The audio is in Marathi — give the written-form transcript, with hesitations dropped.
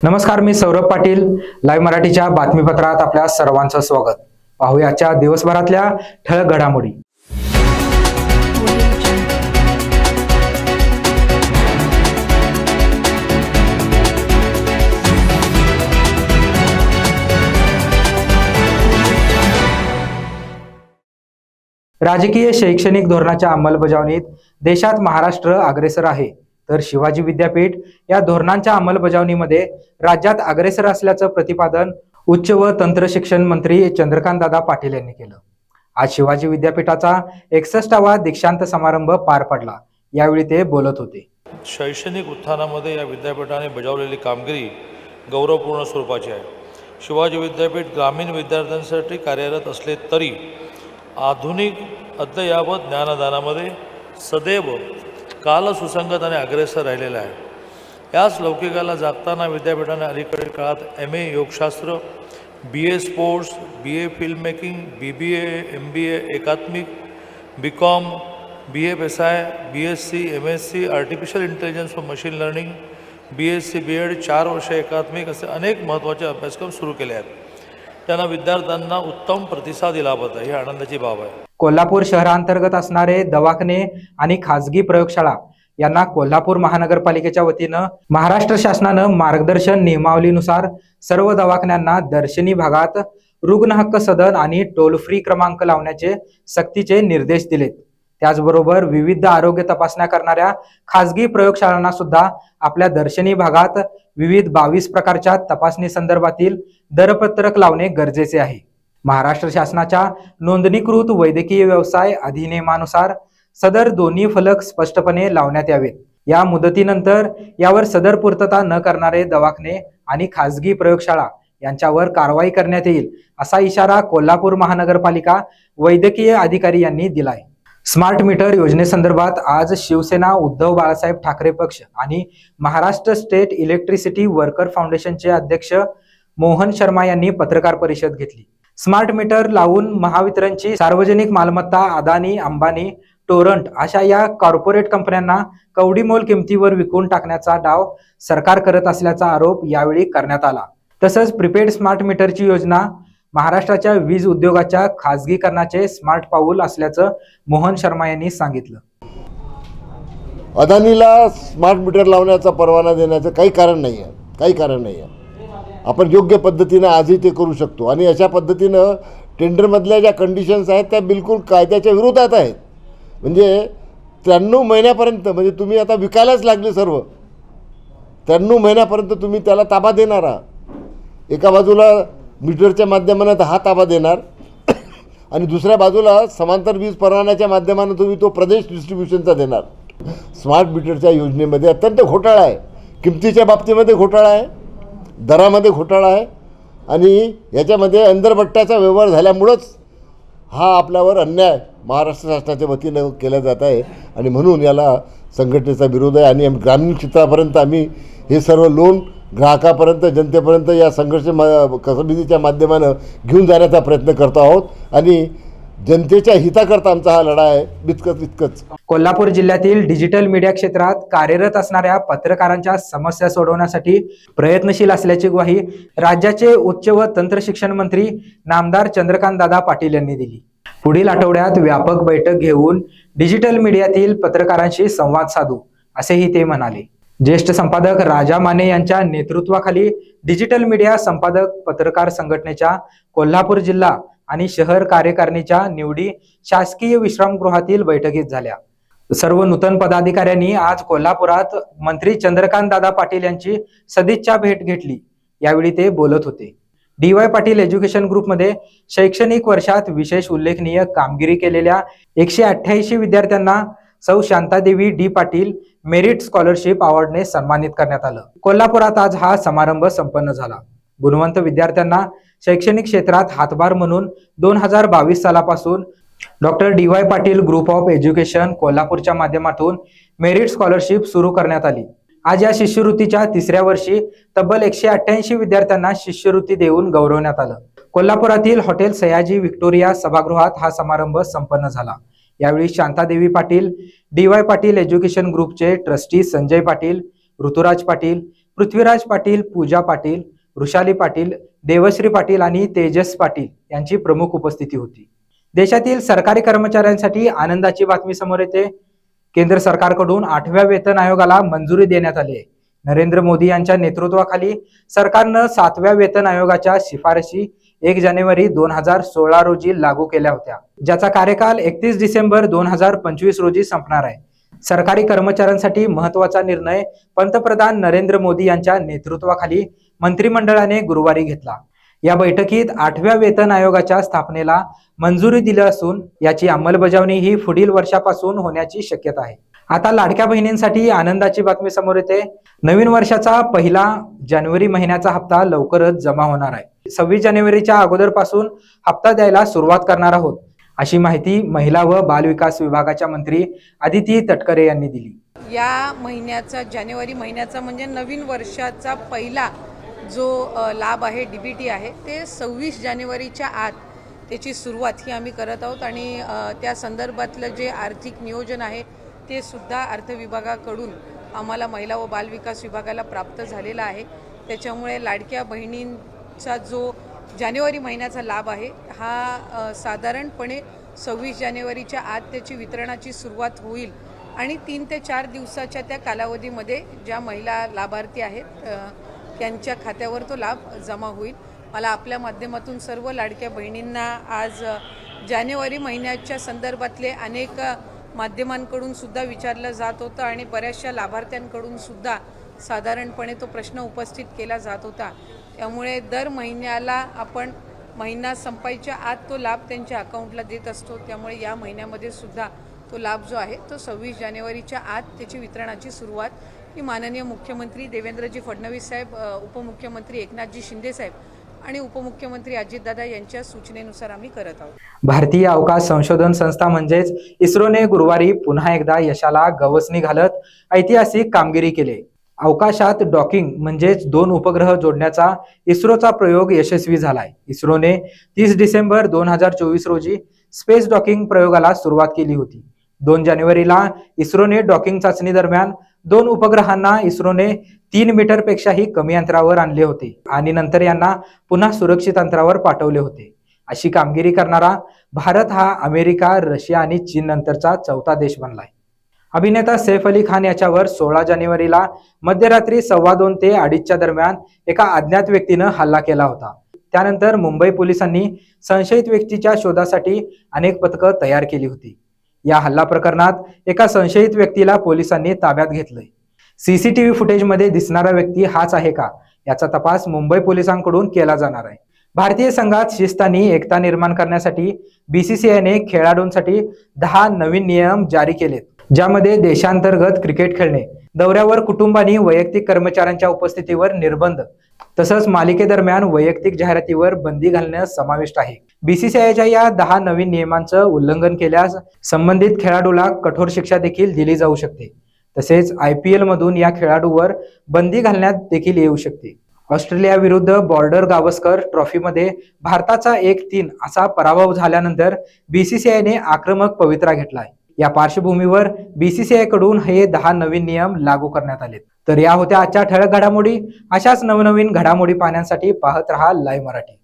नमस्कार, मी सौरभ पाटील. लाईव्ह मराठीच्या बातमीपत्रात आपल्या सर्वांचं स्वागत. पाहूया आजच्या दिवसभरातल्या ठळक घडामोडी. राजकीय शैक्षणिक धोरणाच्या अंमलबजावणीत देशात महाराष्ट्र अग्रेसर आहे, तर शिवाजी विद्यापीठ या धोरणांच्या अंमलबजावणीमध्ये राज्यात अग्रेसर असल्याचं प्रतिपादन उच्च व तंत्र शिक्षण मंत्री चंद्रकांतदादा पाटील यांनी केलं. आज शिवाजी विद्यापीठाचा 61वा दीक्षांत समारंभ पार पडला. यावेळी ते बोलत होते. शैक्षणिक उत्थानामध्ये या विद्यापीठाने बजावलेली कामगिरी गौरवपूर्ण स्वरूपाची आहे. शिवाजी विद्यापीठ ग्रामीण विद्यार्थ्यांसाठी कार्यरत असले तरी आधुनिक अद्ययावत ज्ञानदानामध्ये सदैव काल सुसंगत आणि अग्रेसर राहिलेला आहे. याच लौकिकाला जागताना विद्यापीठाने अलीकडील काळात MA योगशास्त्र, BA sports, BA film making, BBA, MBA एकात्मिक, BCom, BFSI, BSc, MSc, artificial intelligence व मशीन लर्निंग, BSc, BEd 4 वर्ष एकात्मिक असे अनेक महत्त्वाचे अभ्यासक्रम सुरू केले आहेत. त्यांना विद्यार्थ्यांना उत्तम प्रतिसाद लाभत आहे, ही आनंदाची बाब आहे. कोल्हापूर शहरांतर्गत असणारे दवाखाने आणि खासगी प्रयोगशाळा यांना कोल्हापूर महानगरपालिकेच्या वतीनं महाराष्ट्र शासनानं मार्गदर्शन नियमावलीनुसार सर्व दवाखान्यांना दर्शनी भागात रुग्ण हक्क सदन आणि टोल फ्री क्रमांक लावण्याचे सक्तीचे निर्देश दिलेत. त्याचबरोबर विविध आरोग्य तपासण्या करणाऱ्या खासगी प्रयोगशाळांना सुद्धा आपल्या दर्शनी भागात विविध 22 प्रकारच्या तपासणी संदर्भातील दरपत्रक लावणे गरजेचे आहे. महाराष्ट्र शासनाच्या नोंदणीकृत वैद्यकीय व्यवसाय अधिनियमानुसार सदर दोन्ही फलक स्पष्टपणे लावण्यात यावेत. या मुदतीनंतर यावर सदर पूर्तता न करणारे दवाखाने आणि खासगी प्रयोगशाळा यांच्यावर कारवाई करण्यात येईल, असा इशारा कोल्हापूर महानगरपालिका वैद्यकीय अधिकारी यांनी दिलाय. स्मार्ट मीटर योजनेसंदर्भात आज शिवसेना, उद्धव बाळासाहेब ठाकरे पक्ष आणि महाराष्ट्र स्टेट इलेक्ट्रिसिटी वर्कर फाउंडेशनचे अध्यक्ष मोहन शर्मा यांनी पत्रकार परिषद घेतली. स्मार्ट मीटर लावून महावितरणची सार्वजनिक मालमत्ता अदानी, अंबानी, टोरंट अशा या कॉर्पोरेट कंपन्यांना कवडीमोल किमतीवर विकून टाकण्याचा डाव सरकार करत असल्याचा आरोप यावेळी करण्यात आला. तसंच प्रीपेड स्मार्ट मीटरची योजना महाराष्ट्राच्या वीज उद्योगाच्या खासगीकरणाचे स्मार्ट पाऊल असल्याचं मोहन शर्मा यांनी सांगितलं. अदानीला स्मार्ट मीटर लावण्याचा परवाना देण्याचं काही कारण नाही आहे. आपण योग्य पद्धतीनं आजही ते करू शकतो आणि अशा पद्धतीनं टेंडरमधल्या ज्या कंडिशन्स आहेत त्या बिलकुल कायद्याच्या विरोधात आहेत. म्हणजे 93 महिन्यापर्यंत, म्हणजे तुम्ही आता विकायलाच लागले सर्व, 93 महिन्यापर्यंत तुम्ही त्याला ताबा देणार आहात. एका बाजूला मीटरच्या माध्यमानं हा ताबा देणार आणि दुसऱ्या बाजूला समांतर वीज परवान्याच्या माध्यमानं तुम्ही तो प्रदेश डिस्ट्रीब्युशनचा देणार. स्मार्ट मीटरच्या योजनेमध्ये अत्यंत घोटाळा आहे. किमतीच्या बाबतीमध्ये घोटाळा आहे, दरामध्ये घोटाळा आहे आणि याच्यामध्ये अंदरपट्ट्याचा व्यवहार झाल्यामुळंच हा आपल्यावर अन्याय महाराष्ट्र शासनाच्या वतीनं केला जात आहे आणि म्हणून याला संघटनेचा विरोध आहे. आणि ग्रामीण क्षेत्रापर्यंत आम्ही हे सर्व लोन ग्राहकापर्यंत, जनतेपर्यंत या संघर्ष समितीच्या माध्यमानं घेऊन जाण्याचा प्रयत्न करतो आहोत आणि जनतेच्या हिताकरता आमचा हा लढा आहे. इतकंच. कोल्हापूर जिल्ह्यातील डिजिटल मीडिया क्षेत्रात कार्यरत असणाऱ्या पत्रकारांच्या समस्या सोडवण्यासाठी प्रयत्नशील असल्याची ग्वाही राज्याचे उच्च व तंत्र शिक्षण मंत्री नामदार चंद्रकांतदादा पाटील यांनी दिली. पुढील आठवड्यात व्यापक बैठक घेऊन डिजिटल मीडियातील पत्रकारांशी संवाद साधू, असेही ते म्हणाले. ज्येष्ठ संपादक राजा माने यांच्या नेतृत्वाखाली डिजिटल मीडिया संपादक पत्रकार संघटनेच्या कोल्हापूर जिल्हा आणि शहर कार्यकारिणीच्या निवडी शासकीय विश्रामगृहातील बैठकीत झाल्या. सर्व नूतन पदाधिकाऱ्यांनी आज कोल्हापुरात मंत्री चंद्रकांतदादा पाटील यांची सदिच्छा भेट घेतली. यावेळी ते बोलत होते. DY पाटील एज्युकेशन ग्रुपमध्ये शैक्षणिक वर्षात विशेष उल्लेखनीय कामगिरी केलेल्या 188 विद्यार्थ्यांना सौ Shantadevi D Patil merit scholarship अवॉर्डने सन्मानित करण्यात आलं. कोल्हापुरात आज हा समारंभ संपन्न झाला. गुणवंत विद्यार्थ्यांना शैक्षणिक क्षेत्रात हातभार म्हणून 2022 सालापासून doctor DY Patil group of education कोल्हापूरच्या माध्यमातून मेरिट स्कॉलरशिप सुरू करण्यात आली. आज या शिष्यवृत्तीच्या 3ऱ्या वर्षी तब्बल 188 विद्यार्थ्यांना शिष्यवृत्ती देऊन गौरवण्यात आलं. कोल्हापुरातील हॉटेल सयाजी व्हिक्टोरिया सभागृहात हा समारंभ संपन्न झाला. यावेळी शांतादेवी पाटील, DY पाटील एज्युकेशन ग्रुपचे ट्रस्टी संजय पाटील, ऋतुराज पाटील, पृथ्वीराज पाटील, पूजा पाटील, वृषाली पाटील, देवश्री पाटील आणि तेजस पाटील यांची प्रमुख उपस्थिती होती। देशातील सरकारी कर्मचाऱ्यांसाठी आनंदाची बातमी समोर येते। केंद्र सरकारकडून 8व्या वेतन आयोगाला मंजुरी देण्यात आली आहे। नरेंद्र मोदी यांच्या नेतृत्वाखाली सरकारनं 7व्या वेतन आयोगाच्या शिफारशी 1 जानेवारी 2016 रोजी लागू केल्या होत्या, ज्याचा कार्यकाल 31 डिसेंबर 2025 रोजी संपणार आहे। सरकारी कर्मचाऱ्यांसाठी महत्त्वाचा निर्णय पंतप्रधान नरेंद्र मोदी यांच्या नेतृत्वाखाली मंत्रिमंडळाने गुरुवारी घेतला। या बैठकीत 8व्या वेतन आयोगाच्या स्थापनेला मंजुरी दिली असून याची अंमलबजावणी ही पुढील वर्षापासून होण्याची शक्यता आहे। आता लाडक्या बहिणींसाठी आनंदाची बातमी समोर येते। नवीन वर्षाचा पहिला जानेवारी महिन्याचा हप्ता लवकरच जमा होणार आहे। 26 जानेवारीच्या अगोदरपासून हप्ता द्यायला सुरुवात करणार आहोत, अशी माहिती महिला व बाल विकास विभागाच्या मंत्री अदिती तटकरे यांनी दिली। या महिन्याचा जानेवारी महिन्याचा म्हणजे नवीन वर्षाचा पहिला जो लाभ आहे, डीबीटी आहे, ते 26 जानेवारीच्या आत त्याची सुरुवात ही आम्ही करत आहोत आणि त्या संदर्भातलं जे आर्थिक नियोजन आहे ते सुद्धा अर्थ विभागाकडून आम्हाला महिला व बाल विकास विभागाला प्राप्त झालेला आहे। त्याच्यामुळे लाडक्या बहिणींचा जो जानेवारी महिन्याचा लाभ आहे हा साधारणपणे 26 जानेवारीच्या आत त्याची वितरणाची सुरुवात होईल आणि 3 ते 4 दिवसाच्या त्या कालावधीमध्ये ज्या महिला लाभार्थी आहेत त्यांच्या खात्यावर तो लाभ जमा होईल। मला आपल्या माध्यमातून सर्व लाडक्या बहिणींना आज जानेवारी महिन्याच्या संदर्भातले अनेक माध्यमांकडून सुद्धा विचारलं जात होतं आणि बऱ्याचशा लाभार्थ्यांकडून सुद्धा साधारणपणे तो प्रश्न उपस्थित केला जात होता। त्यामुळे दर महिन्याला आपण महिना संपायच्या आत तो लाभ त्यांच्या अकाउंटला देत असतो। त्यामुळे या महिन्यामध्ये सुद्धा तो लाभ जो आहे तो 26 जानेवारीच्या आत त्याची वितरणाची सुरुवात ही माननीय मुख्यमंत्री देवेंद्रजी फडणवीस साहेब, उपमुख्यमंत्री एकनाथजी शिंदे साहेब आणि उपमुख्यमंत्री अजितदादा यांच्या सूचनेनुसार आम्ही करत आहोत। भारतीय अवकाश संशोधन संस्था म्हणजेच इस्रोने गुरुवारी पुन्हा एकदा यशाला गवसणी घालत ऐतिहासिक कामगिरी केली। अवकाशात डॉकिंग म्हणजेच 2 उपग्रह जोडण्याचा इस्रोचा प्रयोग यशस्वी झालाय। इस्रोने 30 डिसेंबर 2024 रोजी स्पेस डॉकिंग प्रयोगाला सुरुवात केली होती। 2 जानेवारीला इस्रोने डॉकिंग चाचणी दरम्यान 2 उपग्रहांना इस्रोने 3 मीटरपेक्षाही कमी अंतरावर आणले होते आणि नंतर यांना पुन्हा सुरक्षित अंतरावर पाठवले होते। अशी कामगिरी करणारा भारत हा अमेरिका, रशिया आणि चीन नंतरचा 4था देश बनलाय। अभिनेता सैफ अली खान याच्यावर 16 जानेवारीला मध्यरात्री 2:15 ते 2:30 दरम्यान एका अज्ञात व्यक्तीनं हल्ला केला होता। त्यानंतर मुंबई पोलिसांनी संशयित व्यक्तीच्या शोधासाठी अनेक पथकं तयार केली होती। या हल्ला प्रकरणात एका संशयित व्यक्तीला पोलिसांनी ताब्यात घेतलंय। सीसीटीव्ही फुटेजमध्ये दिसणारा व्यक्ती हाच आहे का, याचा तपास मुंबई पोलिसांकडून केला जाणार आहे। भारतीय संघात शिस्त आणि एकता निर्माण करण्यासाठी बीसीसीआयने खेळाडूंसाठी 10 नवीन नियम जारी केलेत, ज्यामध्ये देशांतर्गत क्रिकेट खेळणे, दौऱ्यावर कुटुंब आणि वैयक्तिक कर्मचाऱ्यांच्या उपस्थितीवर निर्बंध, तसंच मालिकेदरम्यान वैयक्तिक जाहिरातीवर बंदी घालणं समाविष्ट आहे। बीसीसीआयच्या या 10 नवीन नियमांचं उल्लंघन केल्यास संबंधित खेळाडूला कठोर शिक्षा देखील दिली जाऊ शकते। तसेच IPL मधून या खेळाडूवर बंदी घालण्यात देखील येऊ शकते। ऑस्ट्रेलिया विरुद्ध बॉर्डर गावस्कर ट्रॉफीमध्ये भारताचा 1-3 असा पराभव झाल्यानंतर बीसीसीआयने आक्रमक पवित्रा घेतलाय। या पार्श्वभूमीवर बीसीसीआय कडून हे 10 नवीन नियम लागू करण्यात आले। तर या होत्या आजच्या ठळक घडामोडी। अशाच नवनवीन घडामोडी पाहण्यासाठी पाहत रहा लाईव्ह मराठी।